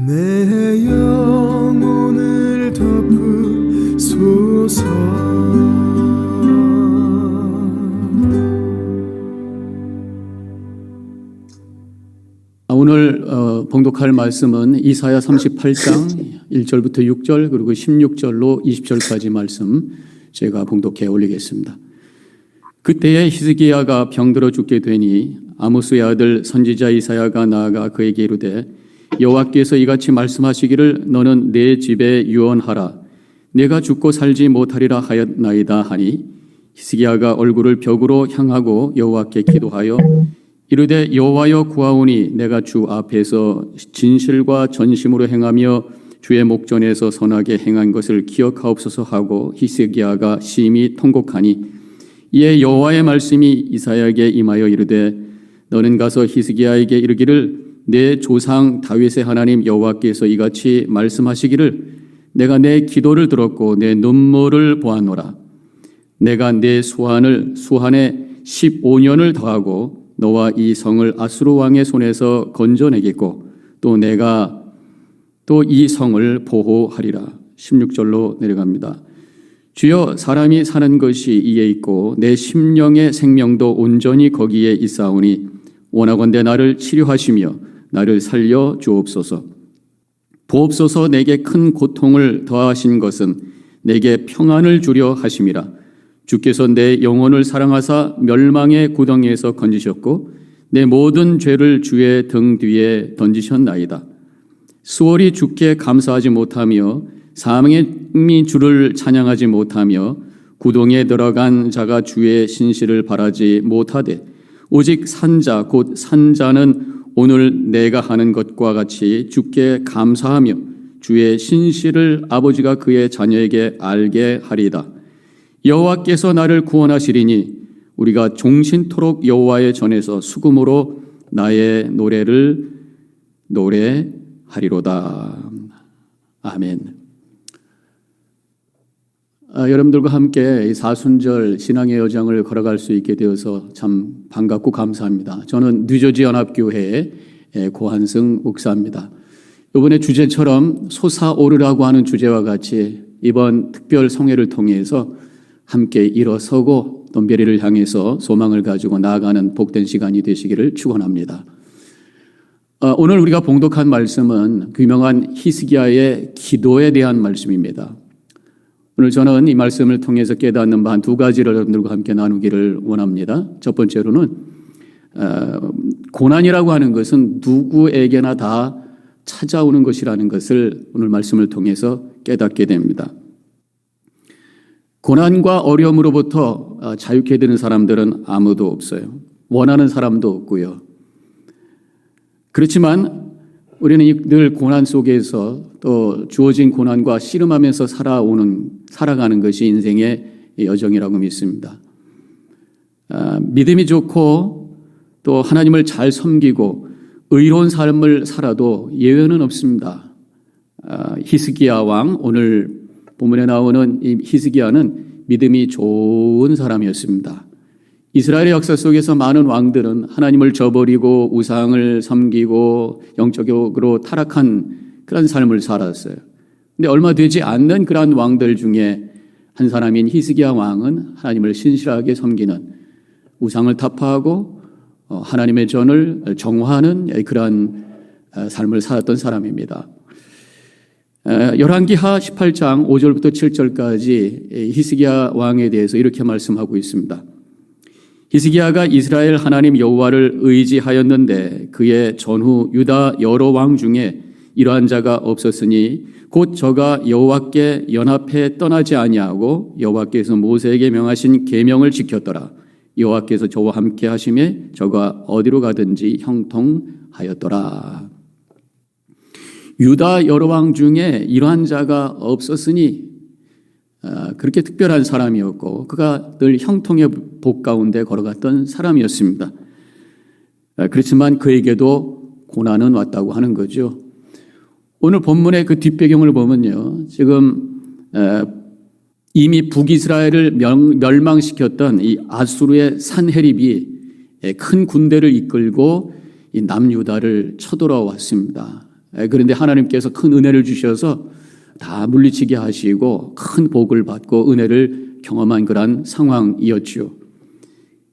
내 영혼을 덮으소서. 오늘 봉독할 말씀은 이사야 38장 1절부터 6절 그리고 16절로 20절까지 말씀 제가 봉독해 올리겠습니다. 그때에 히스기야가 병들어 죽게 되니 아모스의 아들 선지자 이사야가 나아가 그에게 이르되 여호와께서 이같이 말씀하시기를 너는 내 집에 유언하라. 내가 죽고 살지 못하리라 하였나이다 하니 히스기야가 얼굴을 벽으로 향하고 여호와께 기도하여 이르되 여호와여 구하오니 내가 주 앞에서 진실과 전심으로 행하며 주의 목전에서 선하게 행한 것을 기억하옵소서 하고 히스기야가 심히 통곡하니 이에 여호와의 말씀이 이사야에게 임하여 이르되 너는 가서 히스기야에게 이르기를 내 조상 다윗의 하나님 여호와께서 이같이 말씀하시기를 내가 내 기도를 들었고 내 눈물을 보았노라. 내가 내 수한에 15년을 더하고 너와 이 성을 아수르 왕의 손에서 건져내겠고 또 내가 또 이 성을 보호하리라. 16절로 내려갑니다. 주여 사람이 사는 것이 이에 있고 내 심령의 생명도 온전히 거기에 있사오니 원하건대 나를 치료하시며 나를 살려 주옵소서. 보옵소서. 내게 큰 고통을 더하신 것은 내게 평안을 주려 하심이라. 주께서 내 영혼을 사랑하사 멸망의 구덩이에서 건지셨고 내 모든 죄를 주의 등 뒤에 던지셨나이다. 수월이 주께 감사하지 못하며 사망이 주를 찬양하지 못하며 구덩이에 들어간 자가 주의 신실을 바라지 못하되 오직 산자 곧 산자는 오늘 내가 하는 것과 같이 주께 감사하며 주의 신실을 아버지가 그의 자녀에게 알게 하리이다. 여호와께서 나를 구원하시리니 우리가 종신토록 여호와의 전에서 수금으로 나의 노래를 노래하리로다. 아멘. 여러분들과 함께 사순절 신앙의 여정을 걸어갈 수 있게 되어서 참 반갑고 감사합니다. 저는 뉴저지 연합교회의 고한승 목사입니다. 이번에 주제처럼 솟아오르라고 하는 주제와 같이 이번 특별 성회를 통해서 함께 일어서고 또 미래를 향해서 소망을 가지고 나아가는 복된 시간이 되시기를 축원합니다. 오늘 우리가 봉독한 말씀은 유명한 히스기야의 기도에 대한 말씀입니다. 오늘 저는 이 말씀을 통해서 깨닫는 바 한 두 가지를 여러분들과 함께 나누기를 원합니다. 첫 번째로는 고난이라고 하는 것은 누구에게나 다 찾아오는 것이라는 것을 오늘 말씀을 통해서 깨닫게 됩니다. 고난과 어려움으로부터 자유케 되는 사람들은 아무도 없어요. 원하는 사람도 없고요. 그렇지만 우리는 늘 고난 속에서 또 주어진 고난과 씨름하면서 살아가는 것이 인생의 여정이라고 믿습니다. 믿음이 좋고 또 하나님을 잘 섬기고 의로운 삶을 살아도 예외는 없습니다. 히스기야 왕, 오늘 본문에 나오는 이 히스기야는 믿음이 좋은 사람이었습니다. 이스라엘의 역사 속에서 많은 왕들은 하나님을 저버리고 우상을 섬기고 영적으로 타락한 그런 삶을 살았어요. 근데 얼마 되지 않는 그러한 왕들 중에 한 사람인 히스기야 왕은 하나님을 신실하게 섬기는 우상을 타파하고 하나님의 전을 정화하는 그러한 삶을 살았던 사람입니다. 열왕기하 18장 5절부터 7절까지 히스기야 왕에 대해서 이렇게 말씀하고 있습니다. 히스기야가 이스라엘 하나님 여호와를 의지하였는데 그의 전후 유다 여러 왕 중에 이러한 자가 없었으니 곧 저가 여호와께 연합해 떠나지 아니하고 여호와께서 모세에게 명하신 계명을 지켰더라. 여호와께서 저와 함께 하심에 저가 어디로 가든지 형통하였더라. 유다 여러 왕 중에 이러한 자가 없었으니 그렇게 특별한 사람이었고 그가 늘 형통의 복 가운데 걸어갔던 사람이었습니다. 그렇지만 그에게도 고난은 왔다고 하는 거죠. 오늘 본문의 그 뒷배경을 보면요, 지금 이미 북이스라엘을 멸망시켰던 이 아수르의 산헤립이 큰 군대를 이끌고 이 남유다를 쳐돌아왔습니다. 그런데 하나님께서 큰 은혜를 주셔서 다 물리치게 하시고 큰 복을 받고 은혜를 경험한 그런 상황이었죠.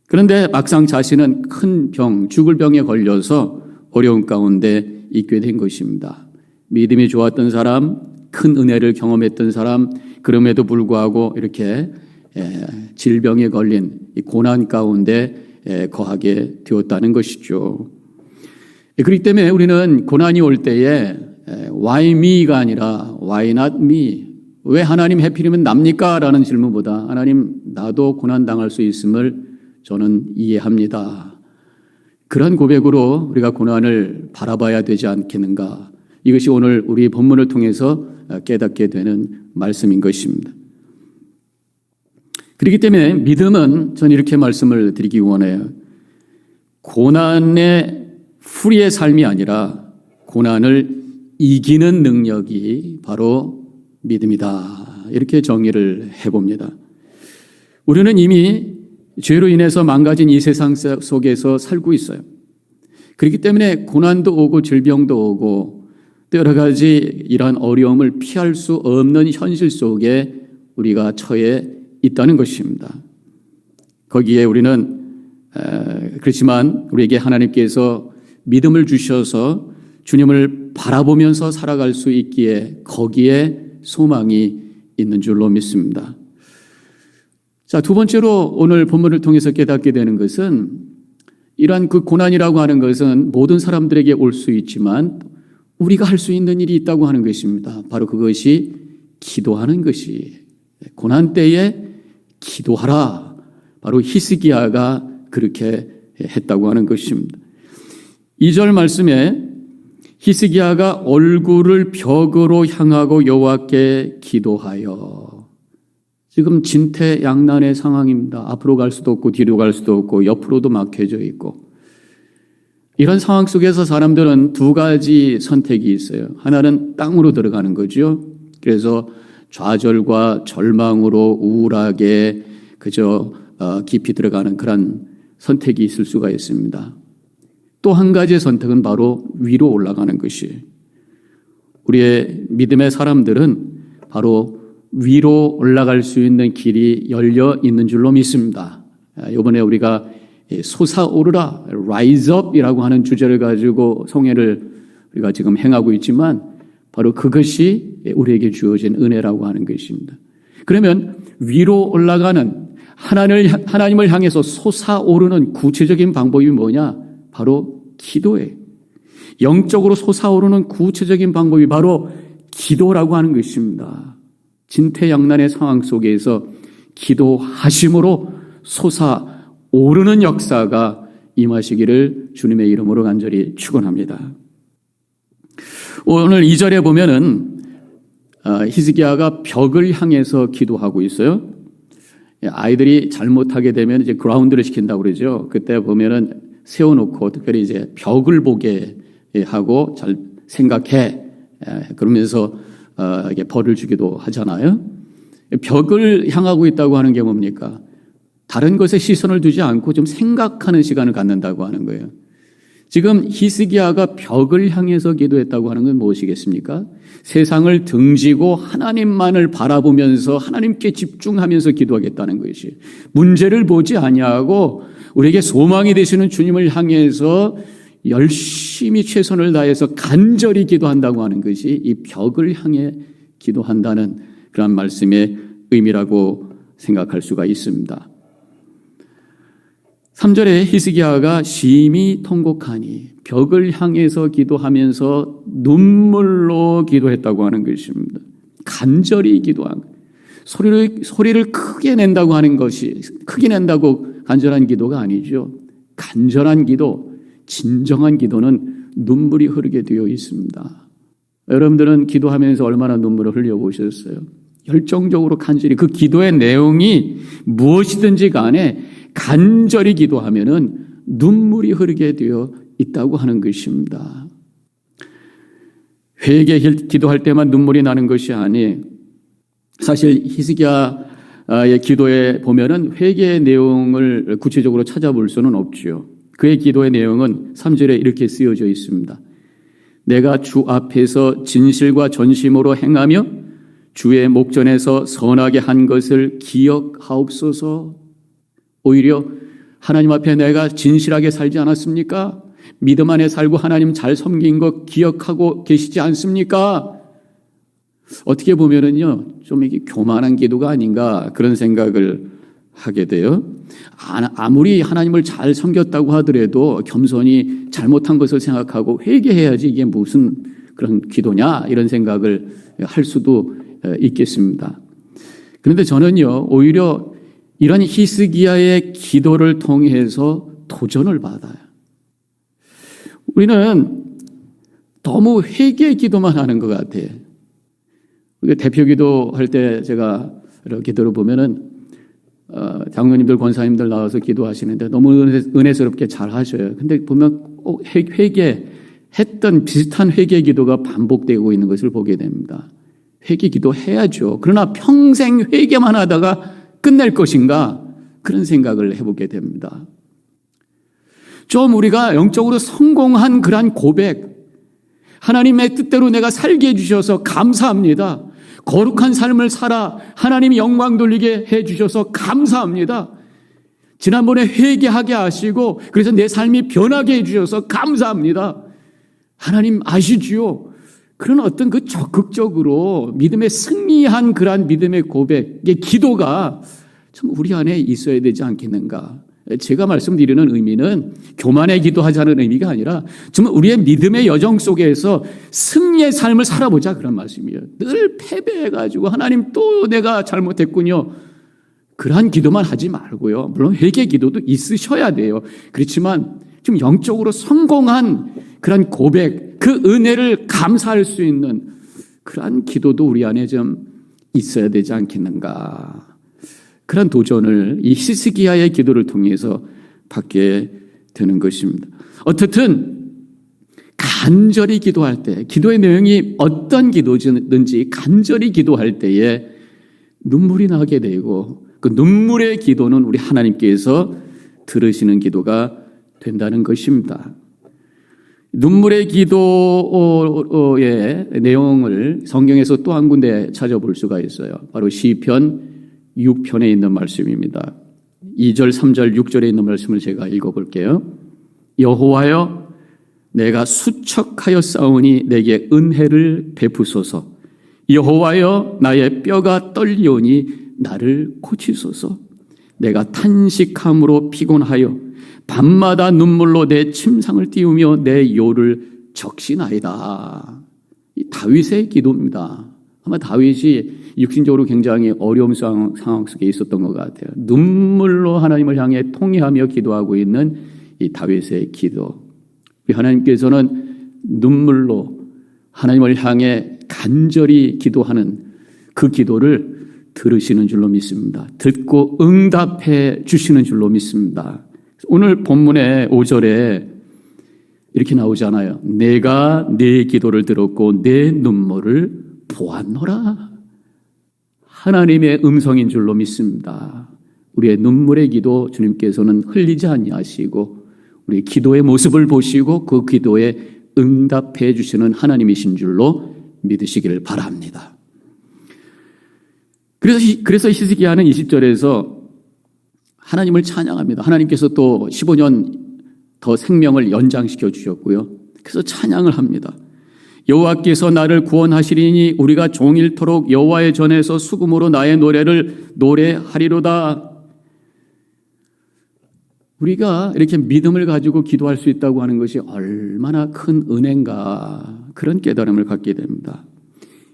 그런데 막상 자신은 큰 병, 죽을 병에 걸려서 어려운 가운데 있게 된 것입니다. 믿음이 좋았던 사람, 큰 은혜를 경험했던 사람, 그럼에도 불구하고 이렇게 질병에 걸린 이 고난 가운데 거하게 되었다는 것이죠. 그렇기 때문에 우리는 고난이 올 때에 why me가 아니라 why not me? 왜 하나님 해필이면 납니까? 라는 질문보다 하나님 나도 고난당할 수 있음을 저는 이해합니다. 그런 고백으로 우리가 고난을 바라봐야 되지 않겠는가? 이것이 오늘 우리 본문을 통해서 깨닫게 되는 말씀인 것입니다. 그렇기 때문에 믿음은 저는 이렇게 말씀을 드리기 원해요. 고난의 풀이의 삶이 아니라 고난을 이기는 능력이 바로 믿음이다. 이렇게 정의를 해봅니다. 우리는 이미 죄로 인해서 망가진 이 세상 속에서 살고 있어요. 그렇기 때문에 고난도 오고 질병도 오고 또 여러 가지 이러한 어려움을 피할 수 없는 현실 속에 우리가 처해 있다는 것입니다. 거기에 우리는 그렇지만 우리에게 하나님께서 믿음을 주셔서 주님을 바라보면서 살아갈 수 있기에 거기에 소망이 있는 줄로 믿습니다. 자, 두 번째로 오늘 본문을 통해서 깨닫게 되는 것은 이러한 그 고난이라고 하는 것은 모든 사람들에게 올 수 있지만 우리가 할 수 있는 일이 있다고 하는 것입니다. 바로 그것이 기도하는 것이 고난 때에 기도하라. 바로 히스기야가 그렇게 했다고 하는 것입니다. 2절 말씀에 히스기야가 얼굴을 벽으로 향하고 여호와께 기도하여 지금 진퇴양난의 상황입니다. 앞으로 갈 수도 없고 뒤로 갈 수도 없고 옆으로도 막혀져 있고 이런 상황 속에서 사람들은 두 가지 선택이 있어요. 하나는 땅으로 들어가는 거죠. 그래서 좌절과 절망으로 우울하게 그저 깊이 들어가는 그런 선택이 있을 수가 있습니다. 또 한 가지의 선택은 바로 위로 올라가는 것이 우리의 믿음의 사람들은 바로 위로 올라갈 수 있는 길이 열려 있는 줄로 믿습니다. 이번에 우리가 솟아오르라, rise up이라고 하는 주제를 가지고 송해를 우리가 지금 행하고 있지만 바로 그것이 우리에게 주어진 은혜라고 하는 것입니다. 그러면 위로 올라가는 하나님을 향해서 솟아오르는 구체적인 방법이 뭐냐? 바로 기도예요. 영적으로 솟아오르는 구체적인 방법이 바로 기도라고 하는 것입니다. 진퇴양난의 상황 속에서 기도하심으로 솟아오르는 역사가 임하시기를 주님의 이름으로 간절히 축원합니다. 오늘 2절에 보면은 히스기야가 벽을 향해서 기도하고 있어요. 아이들이 잘못하게 되면 이제 그라운드를 시킨다고 그러죠. 그때 보면은 세워놓고 특별히 이제 벽을 보게 하고 잘 생각해 그러면서 이게 벌을 주기도 하잖아요. 벽을 향하고 있다고 하는 게 뭡니까? 다른 것에 시선을 두지 않고 좀 생각하는 시간을 갖는다고 하는 거예요. 지금 히스기야가 벽을 향해서 기도했다고 하는 건 무엇이겠습니까? 세상을 등지고 하나님만을 바라보면서 하나님께 집중하면서 기도하겠다는 것이 문제를 보지 아니하고 우리에게 소망이 되시는 주님을 향해서 열심히 최선을 다해서 간절히 기도한다고 하는 것이 이 벽을 향해 기도한다는 그런 말씀의 의미라고 생각할 수가 있습니다. 3절에 히스기야가 심히 통곡하니 벽을 향해서 기도하면서 눈물로 기도했다고 하는 것입니다. 간절히 기도한 소리를 크게 낸다고 하는 것이 크게 낸다고 간절한 기도가 아니죠. 간절한 기도, 진정한 기도는 눈물이 흐르게 되어 있습니다. 여러분들은 기도하면서 얼마나 눈물을 흘려보셨어요? 열정적으로 간절히 그 기도의 내용이 무엇이든지 간에 간절히 기도하면은 눈물이 흐르게 되어 있다고 하는 것입니다. 회개 기도할 때만 눈물이 나는 것이 아니 사실 히스기야의 기도에 보면은 회개의 내용을 구체적으로 찾아볼 수는 없지요. 그의 기도의 내용은 3절에 이렇게 쓰여져 있습니다. 내가 주 앞에서 진실과 전심으로 행하며 주의 목전에서 선하게 한 것을 기억하옵소서. 오히려 하나님 앞에 내가 진실하게 살지 않았습니까? 믿음 안에 살고 하나님 잘 섬긴 것 기억하고 계시지 않습니까? 어떻게 보면은요, 좀 이게 교만한 기도가 아닌가 그런 생각을 하게 돼요. 아무리 하나님을 잘 섬겼다고 하더라도 겸손히 잘못한 것을 생각하고 회개해야지 이게 무슨 그런 기도냐 이런 생각을 할 수도 있겠습니다. 그런데 저는요, 오히려 이런 히스기야의 기도를 통해서 도전을 받아요. 우리는 너무 회개 기도만 하는 것 같아요. 대표 기도할 때 제가 이렇게 들어보면은 장로님들, 권사님들 나와서 기도하시는데 너무 은혜스럽게 잘 하셔요. 근데 보면 회개했던 비슷한 회개 기도가 반복되고 있는 것을 보게 됩니다. 회개 기도 해야죠. 그러나 평생 회개만 하다가 끝낼 것인가? 그런 생각을 해보게 됩니다. 좀 우리가 영적으로 성공한 그러한 고백, 하나님의 뜻대로 내가 살게 해주셔서 감사합니다. 거룩한 삶을 살아 하나님이 영광 돌리게 해주셔서 감사합니다. 지난번에 회개하게 하시고 그래서 내 삶이 변하게 해주셔서 감사합니다. 하나님 아시지요? 그런 어떤 그 적극적으로 믿음에 승리한 그러한 믿음의 고백의 기도가 참 우리 안에 있어야 되지 않겠는가. 제가 말씀드리는 의미는 교만의 기도하자는 의미가 아니라 정말 우리의 믿음의 여정 속에서 승리의 삶을 살아보자 그런 말씀이에요. 늘 패배해가지고 하나님 또 내가 잘못했군요. 그러한 기도만 하지 말고요. 물론 회개 기도도 있으셔야 돼요. 그렇지만 좀 영적으로 성공한 그런 고백, 그 은혜를 감사할 수 있는 그러한 기도도 우리 안에 좀 있어야 되지 않겠는가. 그런 도전을 이 히스기야의 기도를 통해서 받게 되는 것입니다. 어쨌든 간절히 기도할 때, 기도의 내용이 어떤 기도든지 간절히 기도할 때에 눈물이 나게 되고 그 눈물의 기도는 우리 하나님께서 들으시는 기도가 된다는 것입니다. 눈물의 기도의 내용을 성경에서 또 한 군데 찾아볼 수가 있어요. 바로 시편 6편에 있는 말씀입니다. 2절, 3절, 6절에 있는 말씀을 제가 읽어볼게요. 여호와여, 내가 수척하여 싸우니 내게 은혜를 베푸소서. 여호와여, 나의 뼈가 떨리오니 나를 고치소서. 내가 탄식함으로 피곤하여 밤마다 눈물로 내 침상을 띄우며 내 요를 적시나이다. 이 다윗의 기도입니다. 아마 다윗이 육신적으로 굉장히 어려운 상황 속에 있었던 것 같아요. 눈물로 하나님을 향해 통회하며 기도하고 있는 이 다윗의 기도. 하나님께서는 눈물로 하나님을 향해 간절히 기도하는 그 기도를 들으시는 줄로 믿습니다. 듣고 응답해 주시는 줄로 믿습니다. 오늘 본문의 5절에 이렇게 나오잖아요. 내가 네 기도를 들었고 내 눈물을 보았노라. 하나님의 음성인 줄로 믿습니다. 우리의 눈물의 기도 주님께서는 흘리지 아니하시고 우리 기도의 모습을 보시고 그 기도에 응답해 주시는 하나님이신 줄로 믿으시기를 바랍니다. 그래서 히스기야는 20절에서 하나님을 찬양합니다. 하나님께서 또 15년 더 생명을 연장시켜 주셨고요. 그래서 찬양을 합니다. 여호와께서 나를 구원하시리니 우리가 종일토록 여호와의 전에서 수금으로 나의 노래를 노래하리로다. 우리가 이렇게 믿음을 가지고 기도할 수 있다고 하는 것이 얼마나 큰 은혜인가, 그런 깨달음을 갖게 됩니다.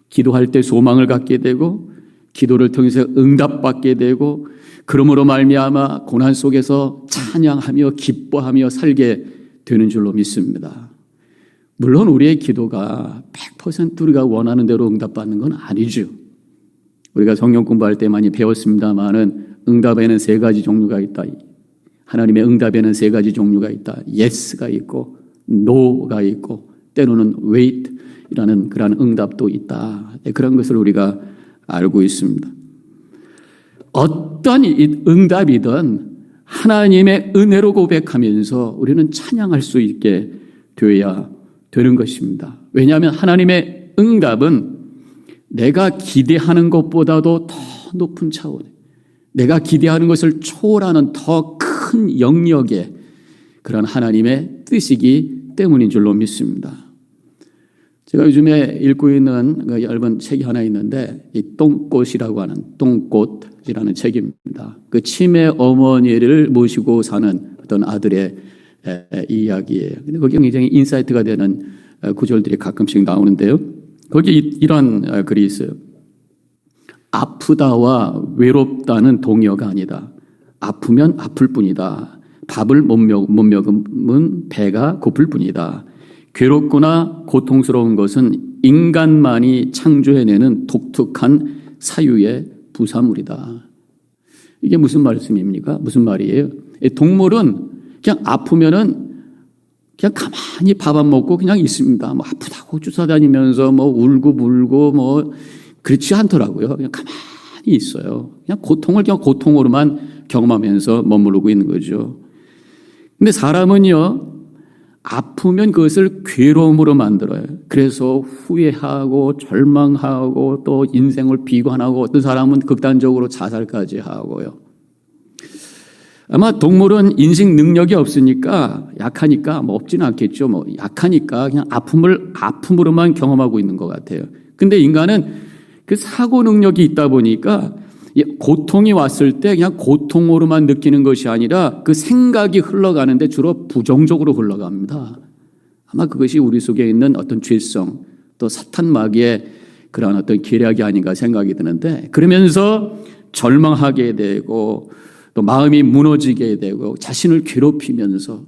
기도할 때 소망을 갖게 되고 기도를 통해서 응답받게 되고 그러므로 말미암아 고난 속에서 찬양하며 기뻐하며 살게 되는 줄로 믿습니다. 물론 우리의 기도가 100% 우리가 원하는 대로 응답받는 건 아니죠. 우리가 성경 공부할 때 많이 배웠습니다마는 응답에는 세 가지 종류가 있다. 하나님의 응답에는 세 가지 종류가 있다. Yes가 있고 No가 있고 때로는 Wait이라는 그런 응답도 있다. 그런 것을 우리가 알고 있습니다. 어떤 응답이든 하나님의 은혜로 고백하면서 우리는 찬양할 수 있게 되어야 되는 것입니다. 왜냐하면 하나님의 응답은 내가 기대하는 것보다도 더 높은 차원에, 내가 기대하는 것을 초월하는 더 큰 영역의 그런 하나님의 뜻이기 때문인 줄로 믿습니다. 제가 요즘에 읽고 있는 그 얇은 책이 하나 있는데, 이 똥꽃이라고 하는, 똥꽃이라는 책입니다. 그 치매 어머니를 모시고 사는 어떤 아들의 이야기예요. 근데 거기 굉장히 인사이트가 되는 구절들이 가끔씩 나오는데요. 거기 이런 글이 있어요. 아프다와 외롭다는 동요가 아니다. 아프면 아플 뿐이다. 밥을 못 먹으면 배가 고플 뿐이다. 괴롭거나 고통스러운 것은 인간만이 창조해내는 독특한 사유의 부산물이다. 이게 무슨 말씀입니까? 무슨 말이에요? 동물은 그냥 아프면은 그냥 가만히 밥 안 먹고 그냥 있습니다. 뭐 아프다고 쫓아다니면서 뭐 울고 물고 뭐 그렇지 않더라고요. 그냥 가만히 있어요. 그냥 고통을 그냥 고통으로만 경험하면서 머무르고 있는 거죠. 근데 사람은요, 아프면 그것을 괴로움으로 만들어요. 그래서 후회하고 절망하고 또 인생을 비관하고 어떤 사람은 극단적으로 자살까지 하고요. 아마 동물은 인식 능력이 없으니까 약하니까 뭐 없지는 않겠죠. 뭐 약하니까 그냥 아픔을 아픔으로만 경험하고 있는 것 같아요. 근데 인간은 그 사고 능력이 있다 보니까 고통이 왔을 때 그냥 고통으로만 느끼는 것이 아니라 그 생각이 흘러가는데 주로 부정적으로 흘러갑니다. 아마 그것이 우리 속에 있는 어떤 죄성 또 사탄 마귀의 그런 어떤 계략이 아닌가 생각이 드는데, 그러면서 절망하게 되고 또 마음이 무너지게 되고 자신을 괴롭히면서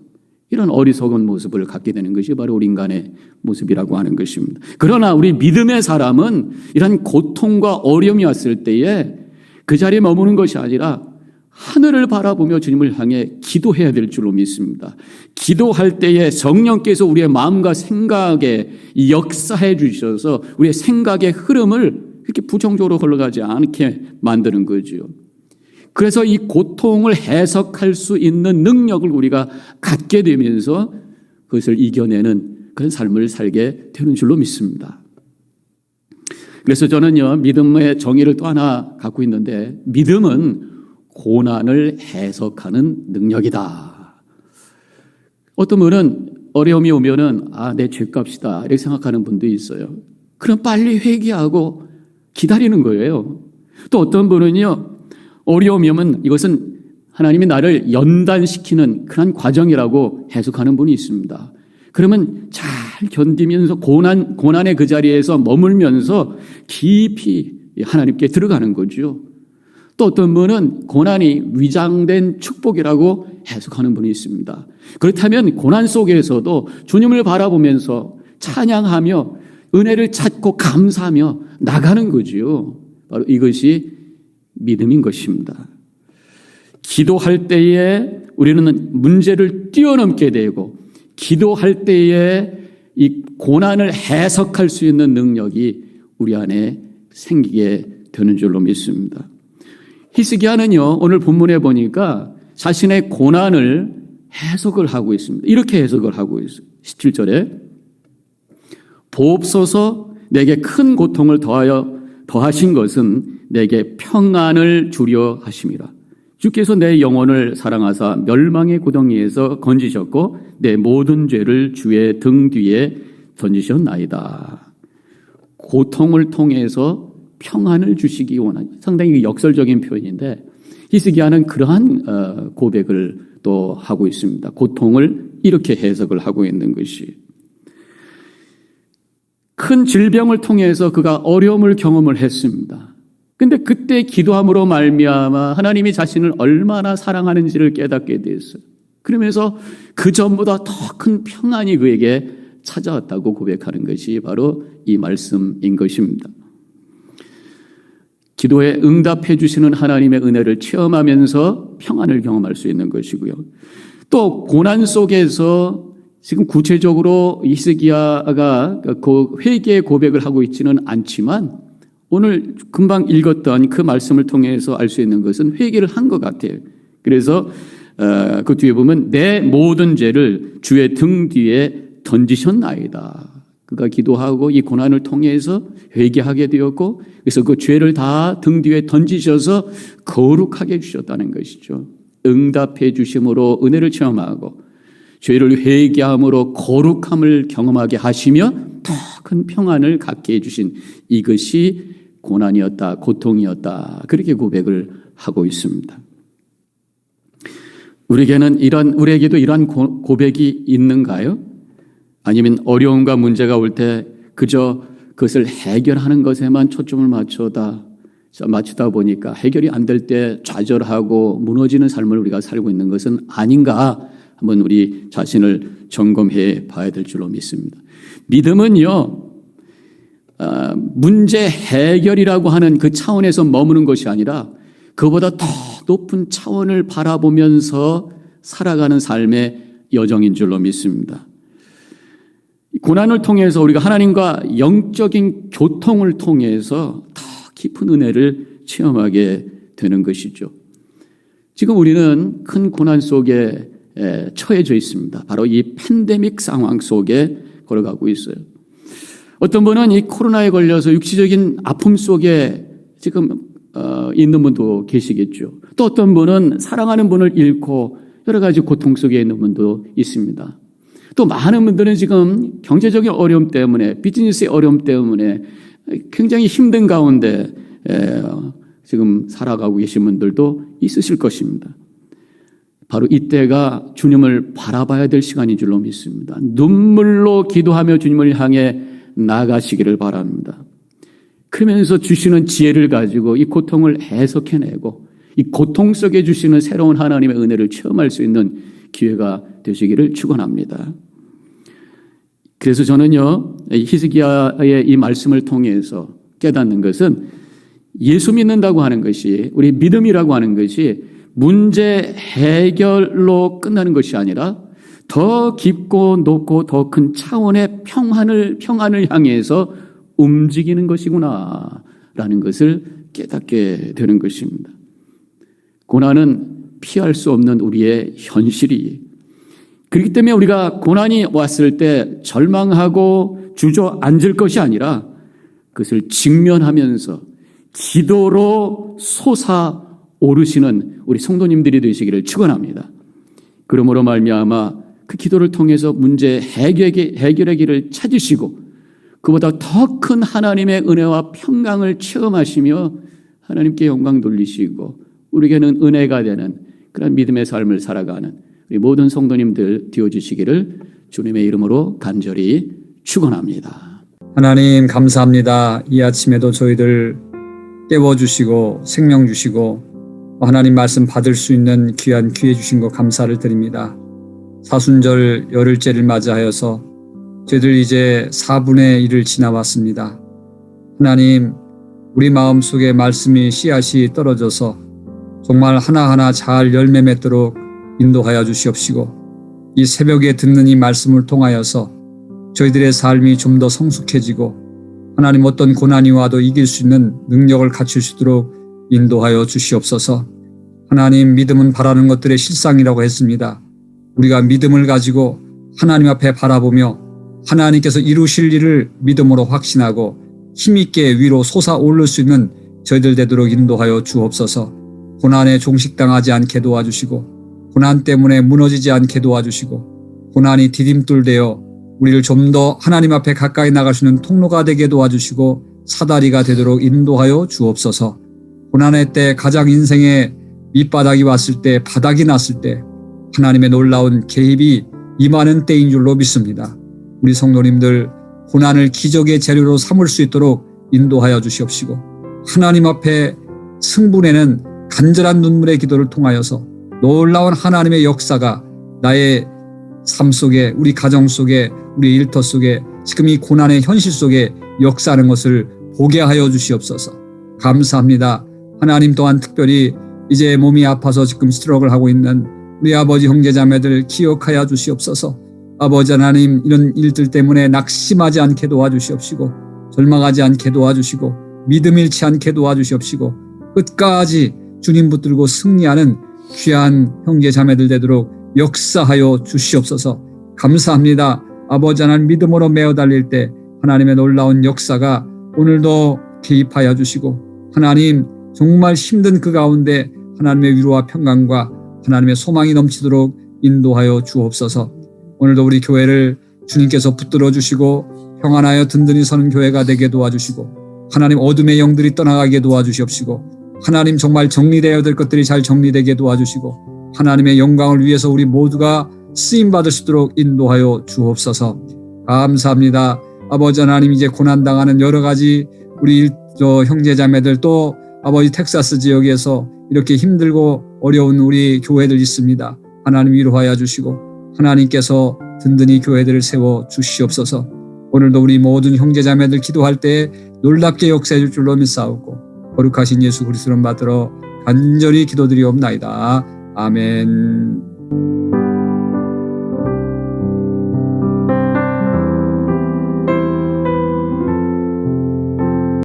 이런 어리석은 모습을 갖게 되는 것이 바로 우리 인간의 모습이라고 하는 것입니다. 그러나 우리 믿음의 사람은 이런 고통과 어려움이 왔을 때에 그 자리에 머무는 것이 아니라 하늘을 바라보며 주님을 향해 기도해야 될 줄로 믿습니다. 기도할 때에 성령께서 우리의 마음과 생각에 역사해 주셔서 우리의 생각의 흐름을 이렇게 부정적으로 흘러가지 않게 만드는 거죠. 그래서 이 고통을 해석할 수 있는 능력을 우리가 갖게 되면서 그것을 이겨내는 그런 삶을 살게 되는 줄로 믿습니다. 그래서 저는요, 믿음의 정의를 또 하나 갖고 있는데, 믿음은 고난을 해석하는 능력이다. 어떤 분은 어려움이 오면은 내 죄값이다 이렇게 생각하는 분도 있어요. 그럼 빨리 회개하고 기다리는 거예요. 또 어떤 분은요, 어려움이 오면 이것은 하나님이 나를 연단시키는 그런 과정이라고 해석하는 분이 있습니다. 그러면 잘 견디면서 고난의 그 자리에서 머물면서 깊이 하나님께 들어가는 거죠. 또 어떤 분은 고난이 위장된 축복이라고 해석하는 분이 있습니다. 그렇다면 고난 속에서도 주님을 바라보면서 찬양하며 은혜를 찾고 감사하며 나가는 거죠. 바로 이것이 믿음인 것입니다. 기도할 때에 우리는 문제를 뛰어넘게 되고, 기도할 때에 이 고난을 해석할 수 있는 능력이 우리 안에 생기게 되는 줄로 믿습니다. 히스기야는요, 오늘 본문에 보니까 자신의 고난을 해석을 하고 있습니다. 이렇게 해석을 하고 있어요. 17절에 보옵소서, 내게 큰 고통을 더하신 것은 내게 평안을 주려 하심이라. 주께서 내 영혼을 사랑하사 멸망의 구덩이에서 건지셨고 내 모든 죄를 주의 등 뒤에 던지셨나이다. 고통을 통해서 평안을 주시기 원하니, 상당히 역설적인 표현인데 히스기야는 그러한 고백을 또 하고 있습니다. 고통을 이렇게 해석을 하고 있는 것이, 큰 질병을 통해서 그가 어려움을 경험을 했습니다. 근데 그때 기도함으로 말미암아 하나님이 자신을 얼마나 사랑하는지를 깨닫게 됐어요. 그러면서 그 전보다 더 큰 평안이 그에게 찾아왔다고 고백하는 것이 바로 이 말씀인 것입니다. 기도에 응답해 주시는 하나님의 은혜를 체험하면서 평안을 경험할 수 있는 것이고요. 또 고난 속에서 지금 구체적으로 히스기야가 그 회개의 고백을 하고 있지는 않지만 오늘 금방 읽었던 그 말씀을 통해서 알 수 있는 것은 회개를 한 것 같아요. 그래서 그 뒤에 보면 내 모든 죄를 주의 등 뒤에 던지셨나이다. 그가 기도하고 이 고난을 통해서 회개하게 되었고, 그래서 그 죄를 다 등 뒤에 던지셔서 거룩하게 해주셨다는 것이죠. 응답해 주심으로 은혜를 체험하고 죄를 회개함으로 거룩함을 경험하게 하시며 더 큰 평안을 갖게 해주신 이것이 고난이었다, 고통이었다, 그렇게 고백을 하고 있습니다. 우리에게도 이러한 고백이 있는가요? 아니면 어려움과 문제가 올 때 그저 그것을 해결하는 것에만 초점을 맞추다 보니까 해결이 안 될 때 좌절하고 무너지는 삶을 우리가 살고 있는 것은 아닌가, 한번 우리 자신을 점검해 봐야 될 줄로 믿습니다. 믿음은요, 문제 해결이라고 하는 그 차원에서 머무는 것이 아니라 그보다 더 높은 차원을 바라보면서 살아가는 삶의 여정인 줄로 믿습니다. 고난을 통해서 우리가 하나님과 영적인 교통을 통해서 더 깊은 은혜를 체험하게 되는 것이죠. 지금 우리는 큰 고난 속에 처해져 있습니다. 바로 이 팬데믹 상황 속에 걸어가고 있어요. 어떤 분은 이 코로나에 걸려서 육체적인 아픔 속에 지금 있는 분도 계시겠죠. 또 어떤 분은 사랑하는 분을 잃고 여러 가지 고통 속에 있는 분도 있습니다. 또 많은 분들은 지금 경제적인 어려움 때문에, 비즈니스의 어려움 때문에 굉장히 힘든 가운데 지금 살아가고 계신 분들도 있으실 것입니다. 바로 이때가 주님을 바라봐야 될 시간인 줄로 믿습니다. 눈물로 기도하며 주님을 향해 나가시기를 바랍니다. 그러면서 주시는 지혜를 가지고 이 고통을 해석해내고 이 고통 속에 주시는 새로운 하나님의 은혜를 체험할 수 있는 기회가 되시기를 축원합니다. 그래서 저는요, 히스기야의 이 말씀을 통해서 깨닫는 것은 예수 믿는다고 하는 것이, 우리 믿음이라고 하는 것이 문제 해결로 끝나는 것이 아니라 더 깊고 높고 더 큰 차원의 평안을 향해서 움직이는 것이구나라는 것을 깨닫게 되는 것입니다. 고난은 피할 수 없는 우리의 현실이, 그렇기 때문에 우리가 고난이 왔을 때 절망하고 주저앉을 것이 아니라 그것을 직면하면서 기도로 솟아오르시는 우리 성도님들이 되시기를 축원합니다. 그러므로 말미암아 그 기도를 통해서 문제 해결의 길을 찾으시고 그보다 더 큰 하나님의 은혜와 평강을 체험하시며 하나님께 영광 돌리시고 우리에게는 은혜가 되는 그런 믿음의 삶을 살아가는 우리 모든 성도님들 되어주시기를 주님의 이름으로 간절히 축원합니다. 하나님 감사합니다. 이 아침에도 저희들 깨워주시고 생명 주시고 하나님 말씀 받을 수 있는 귀한 기회 주신 것 감사를 드립니다. 사순절 열흘째를 맞이하여서 저희들 이제 4분의 1을 지나왔습니다. 하나님, 우리 마음속에 말씀이 씨앗이 떨어져서 정말 하나하나 잘 열매 맺도록 인도하여 주시옵시고 이 새벽에 듣는 이 말씀을 통하여서 저희들의 삶이 좀 더 성숙해지고 하나님 어떤 고난이 와도 이길 수 있는 능력을 갖출 수 있도록 인도하여 주시옵소서. 하나님, 믿음은 바라는 것들의 실상이라고 했습니다. 우리가 믿음을 가지고 하나님 앞에 바라보며 하나님께서 이루실 일을 믿음으로 확신하고 힘있게 위로 솟아오를 수 있는 저희들 되도록 인도하여 주옵소서. 고난에 종식당하지 않게 도와주시고 고난 때문에 무너지지 않게 도와주시고 고난이 디딤돌되어 우리를 좀 더 하나님 앞에 가까이 나갈 수 있는 통로가 되게 도와주시고 사다리가 되도록 인도하여 주옵소서. 고난의 때 가장 인생의 밑바닥이 왔을 때, 바닥이 났을 때 하나님의 놀라운 개입이 임하는 때인 줄로 믿습니다. 우리 성도님들 고난을 기적의 재료로 삼을 수 있도록 인도하여 주시옵시고 하나님 앞에 승분에는 간절한 눈물의 기도를 통하여서 놀라운 하나님의 역사가 나의 삶 속에, 우리 가정 속에, 우리 일터 속에, 지금 이 고난의 현실 속에 역사하는 것을 보게 하여 주시옵소서. 감사합니다. 하나님 또한 특별히 이제 몸이 아파서 지금 스트로크를 하고 있는 우리 아버지 형제자매들 기억하여 주시옵소서. 아버지 하나님, 이런 일들 때문에 낙심하지 않게 도와주시옵시고 절망하지 않게 도와주시고 믿음 잃지 않게 도와주시옵시고 끝까지 주님 붙들고 승리하는 귀한 형제자매들 되도록 역사하여 주시옵소서. 감사합니다. 아버지 하나님 믿음으로 메어 달릴 때 하나님의 놀라운 역사가 오늘도 개입하여 주시고 하나님 정말 힘든 그 가운데 하나님의 위로와 평강과 하나님의 소망이 넘치도록 인도하여 주옵소서. 오늘도 우리 교회를 주님께서 붙들어 주시고 평안하여 든든히 서는 교회가 되게 도와주시고 하나님 어둠의 영들이 떠나가게 도와주시옵시고 하나님 정말 정리되어야 될 것들이 잘 정리되게 도와주시고 하나님의 영광을 위해서 우리 모두가 쓰임받을 수 있도록 인도하여 주옵소서. 감사합니다. 아버지 하나님 이제 고난당하는 여러 가지 우리 형제자매들 또 아버지 텍사스 지역에서 이렇게 힘들고 어려운 우리 교회들 있습니다. 하나님 위로하여 주시고 하나님께서 든든히 교회들을 세워 주시옵소서. 오늘도 우리 모든 형제자매들 기도할 때 놀랍게 역사해 줄 줄로 믿사옵고 거룩하신 예수 그리스도를 받들어 간절히 기도드리옵나이다. 아멘.